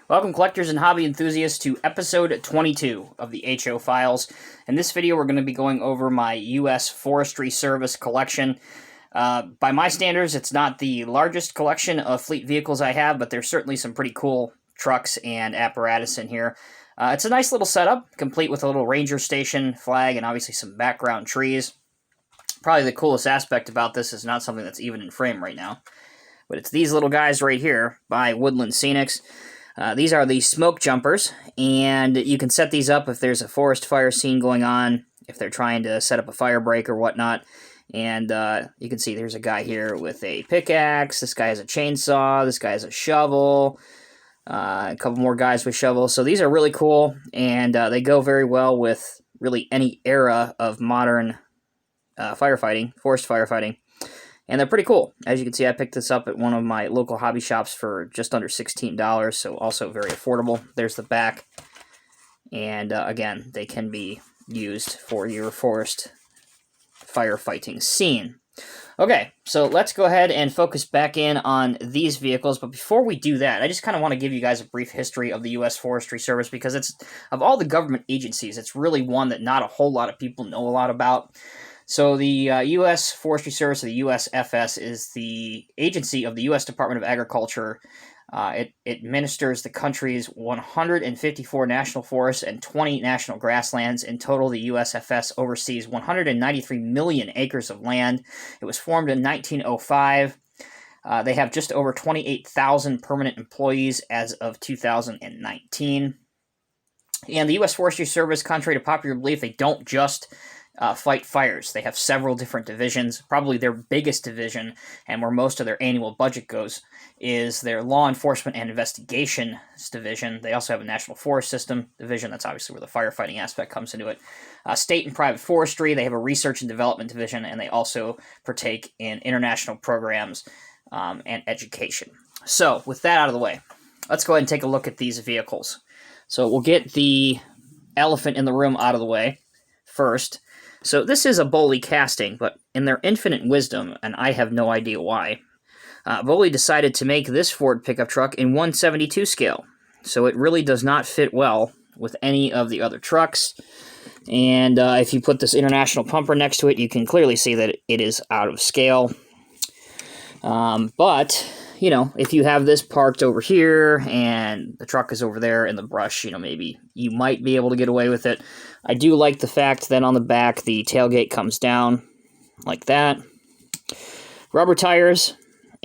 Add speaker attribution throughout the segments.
Speaker 1: Welcome, collectors and hobby enthusiasts, to episode 22 of the HO Files. In this video, we're going to be going over my U.S. Forestry Service collection. By my standards, it's not the largest collection of fleet vehicles I have, but there's certainly some pretty cool trucks and apparatus in here. It's a nice little setup, complete with a little ranger station flag and obviously some background trees. Probably the coolest aspect about this is not something that's even in frame right now, but it's these little guys right here by Woodland Scenics. These are the smoke jumpers, and you can set these up if there's a forest fire scene going on, if they're trying to set up a fire break or whatnot. And you can see there's a guy here with a pickaxe, this guy has a chainsaw, this guy has a shovel, a couple more guys with shovels. So these are really cool, and they go very well with really any era of modern firefighting, forest firefighting. And they're pretty cool. As you can see, I picked this up at one of my local hobby shops for just under $16, so also very affordable. There's the back. And again, they can be used for your forest firefighting scene. Okay, so let's go ahead and focus back in on these vehicles. But before we do that, I just kind of want to give you guys a brief history of the U.S. Forestry Service, because it's, of all the government agencies, it's really one that not a whole lot of people know a lot about. So the U.S. Forestry Service, or the USFS, is the agency of the U.S. Department of Agriculture. It administers the country's 154 national forests and 20 national grasslands. In total, the USFS oversees 193 million acres of land. It was formed in 1905. They have just over 28,000 permanent employees as of 2019. And the U.S. Forestry Service, contrary to popular belief, they don't just fight fires. They have several different divisions. Probably their biggest division, and where most of their annual budget goes, is their Law Enforcement and Investigations division. They also have a National Forest System division. That's obviously where the firefighting aspect comes into it. State and Private Forestry, they have a Research and Development division, and they also partake in international programs and education. So, with that out of the way, let's go ahead and take a look at these vehicles. So, we'll get the elephant in the room out of the way first. So this is a Boley casting, but in their infinite wisdom, and I have no idea why, Boley decided to make this Ford pickup truck in 1/72 scale. So it really does not fit well with any of the other trucks. And if you put this international pumper next to it, you can clearly see that it is out of scale. But, you know, if you have this parked over here and the truck is over there in the brush, you know, maybe you might be able to get away with it. I do like the fact that on the back, the tailgate comes down like that. Rubber tires,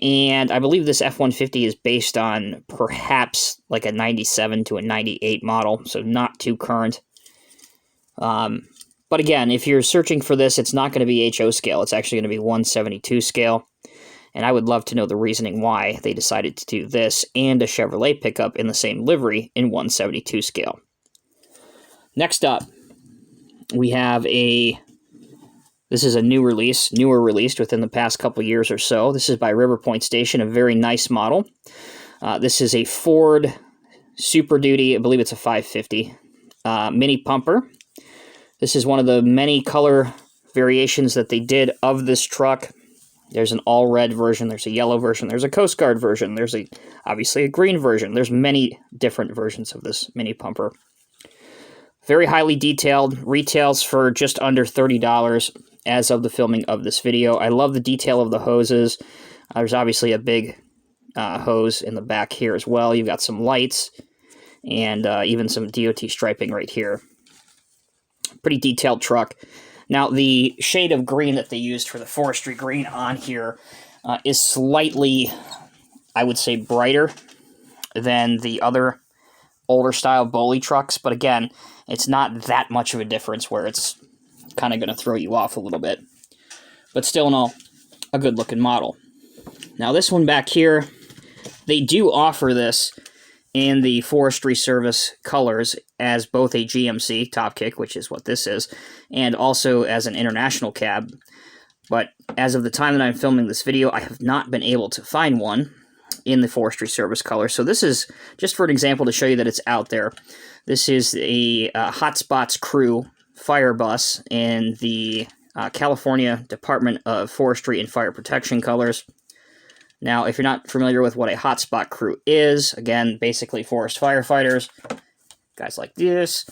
Speaker 1: and I believe this F-150 is based on perhaps like a 97 to a 98 model, so not too current. But again, if you're searching for this, it's not going to be HO scale. It's actually going to be 1/72 scale. And I would love to know the reasoning why they decided to do this and a Chevrolet pickup in the same livery in 1/72 scale. Next up, we have this is a newer released within the past couple years or so. This is by River Point Station, a very nice model. This is a Ford Super Duty, I believe it's a 550, mini pumper. This is one of the many color variations that they did of this truck. There's an all-red version, there's a yellow version, there's a Coast Guard version, there's obviously a green version. There's many different versions of this mini pumper. Very highly detailed, retails for just under $30 as of the filming of this video. I love the detail of the hoses. There's obviously a big hose in the back here as well. You've got some lights and even some DOT striping right here. Pretty detailed truck. Now, the shade of green that they used for the forestry green on here is slightly, I would say, brighter than the other older style Boley trucks, but again, it's not that much of a difference where it's kind of going to throw you off a little bit. But still in all, a good looking model. Now this one back here, they do offer this in the Forestry Service colors as both a GMC top kick, which is what this is, and also as an international cab. But as of the time that I'm filming this video, I have not been able to find one in the Forestry Service color. So this is just for an example to show you that it's out there. This is a Hotspots Crew fire bus in the California Department of Forestry and Fire Protection colors. Now, if you're not familiar with what a hotspot crew is, again, basically forest firefighters, guys like this,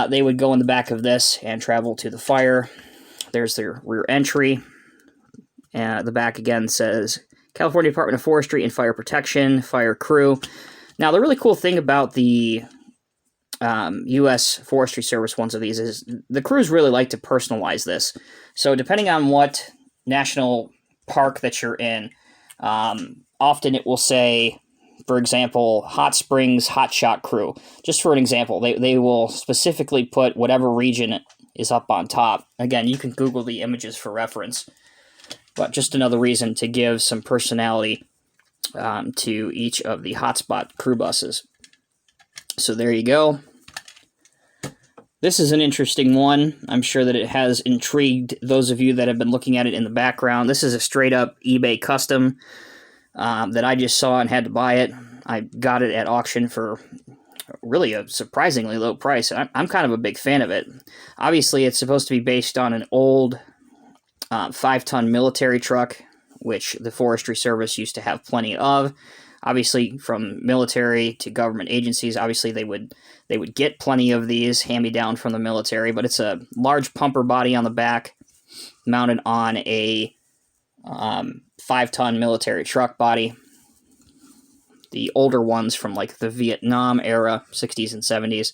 Speaker 1: they would go in the back of this and travel to the fire. There's their rear entry. The back again says California Department of Forestry and Fire Protection, Fire Crew. Now, the really cool thing about the U.S. Forestry Service ones of these is the crews really like to personalize this. So depending on what national park that you're in, often it will say, for example, Hot Springs Hot Shot Crew. Just for an example, they will specifically put whatever region is up on top. Again, you can Google the images for reference. But just another reason to give some personality to each of the hotspot crew buses. So there you go. This is an interesting one. I'm sure that it has intrigued those of you that have been looking at it in the background. This is a straight-up eBay custom that I just saw and had to buy it. I got it at auction for really a surprisingly low price. I'm kind of a big fan of it. Obviously, it's supposed to be based on an old 5-ton military truck, which the Forestry Service used to have plenty of. Obviously, from military to government agencies, obviously they would get plenty of these hand-me-down from the military, but it's a large pumper body on the back mounted on a 5-ton military truck body. The older ones from like the Vietnam era, 60s and 70s.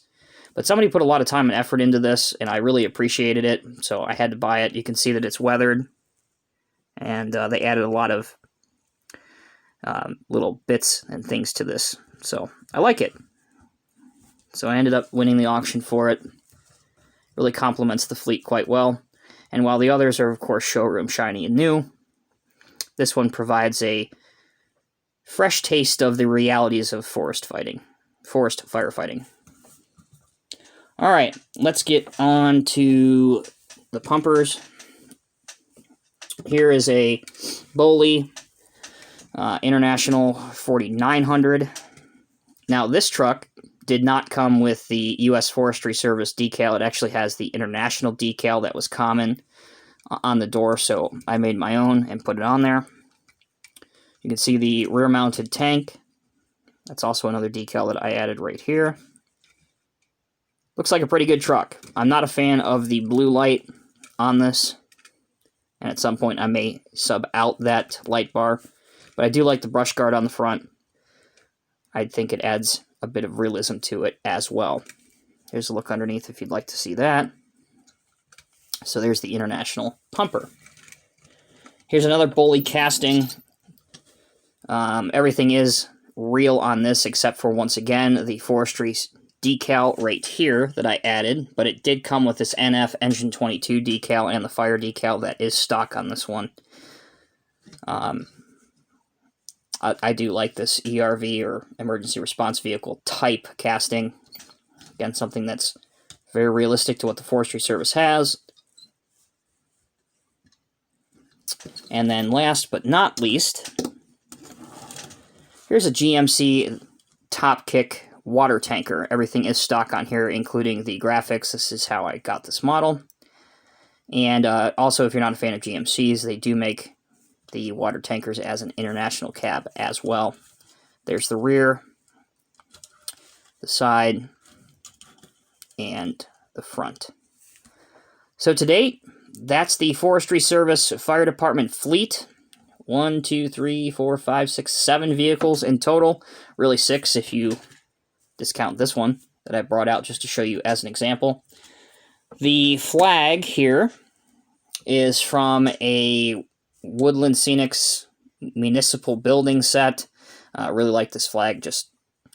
Speaker 1: But somebody put a lot of time and effort into this, and I really appreciated it, so I had to buy it. You can see that it's weathered, and they added a lot of little bits and things to this. So I like it. So I ended up winning the auction for it. Really complements the fleet quite well. And while the others are, of course, showroom shiny and new, this one provides a fresh taste of the realities of forest firefighting. All right, let's get on to the pumpers. Here is a Boley International 4900. Now, this truck did not come with the U.S. Forestry Service decal. It actually has the international decal that was common on the door, so I made my own and put it on there. You can see the rear-mounted tank. That's also another decal that I added right here. Looks like a pretty good truck. I'm not a fan of the blue light on this, and at some point I may sub out that light bar, but I do like the brush guard on the front. I think it adds a bit of realism to it as well. Here's a look underneath if you'd like to see that. So there's the international pumper. Here's another Boley casting. Everything is real on this except for, once again, the forestry decal right here that I added, but it did come with this NF Engine 22 decal and the fire decal that is stock on this one. I do like this ERV, or Emergency Response Vehicle type casting. Again, something that's very realistic to what the Forestry Service has. And then last but not least, here's a GMC Top Kick water tanker. Everything is stock on here, including the graphics. This is how I got this model. And also, if you're not a fan of GMCs, they do make the water tankers as an international cab as well. There's the rear, the side, and the front. So to date, that's the Forestry Service Fire Department fleet. 1, 2, 3, 4, 5, 6, 7 vehicles in total. Really 6 if you discount this one that I brought out just to show you as an example. The flag here is from a Woodland Scenics municipal building set. Really like this flag.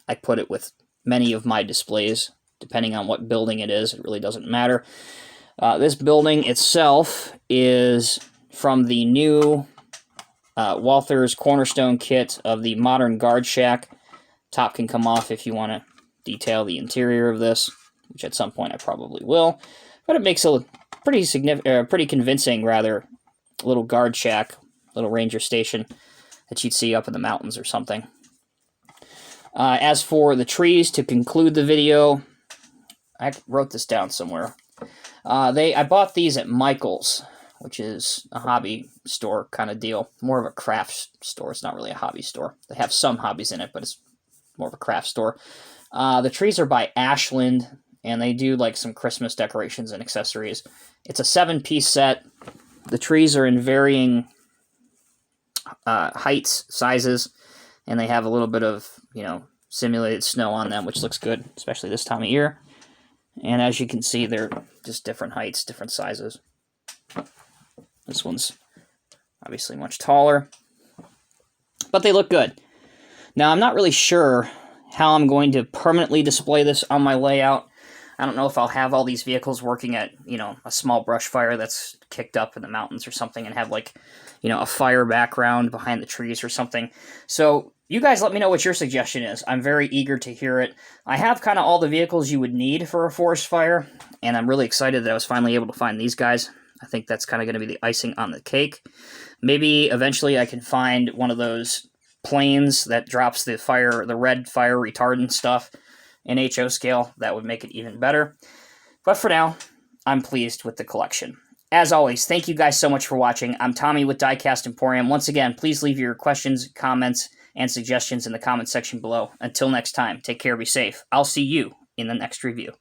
Speaker 1: I put it with many of my displays, depending on what building it is. It really doesn't matter. This building itself is from the new Walther's Cornerstone kit of the Modern Guard Shack. Top can come off if you want to detail the interior of this, which at some point I probably will. But it makes a pretty convincing, rather, little guard shack, little ranger station that you'd see up in the mountains or something. As for the trees, to conclude the video, I wrote this down somewhere. I bought these at Michael's. which is a hobby store kind of deal. More of a craft store. It's not really a hobby store. They have some hobbies in it, but it's more of a craft store. The trees are by Ashland, and they do like some Christmas decorations and accessories. It's a 7-piece set. The trees are in varying heights, sizes, and they have a little bit of, simulated snow on them, which looks good, especially this time of year. And as you can see, they're just different heights, different sizes. This one's obviously much taller, but they look good. Now, I'm not really sure how I'm going to permanently display this on my layout. I don't know if I'll have all these vehicles working at, a small brush fire that's kicked up in the mountains or something, and have like, a fire background behind the trees or something. So you guys let me know what your suggestion is. I'm very eager to hear it. I have kind of all the vehicles you would need for a forest fire, and I'm really excited that I was finally able to find these guys. I think that's kind of going to be the icing on the cake. Maybe eventually I can find one of those planes that drops the red fire retardant stuff in HO scale. That would make it even better. But for now, I'm pleased with the collection. As always, thank you guys so much for watching. I'm Tommy with Diecast Emporium. Once again, please leave your questions, comments, and suggestions in the comment section below. Until next time, take care, be safe. I'll see you in the next review.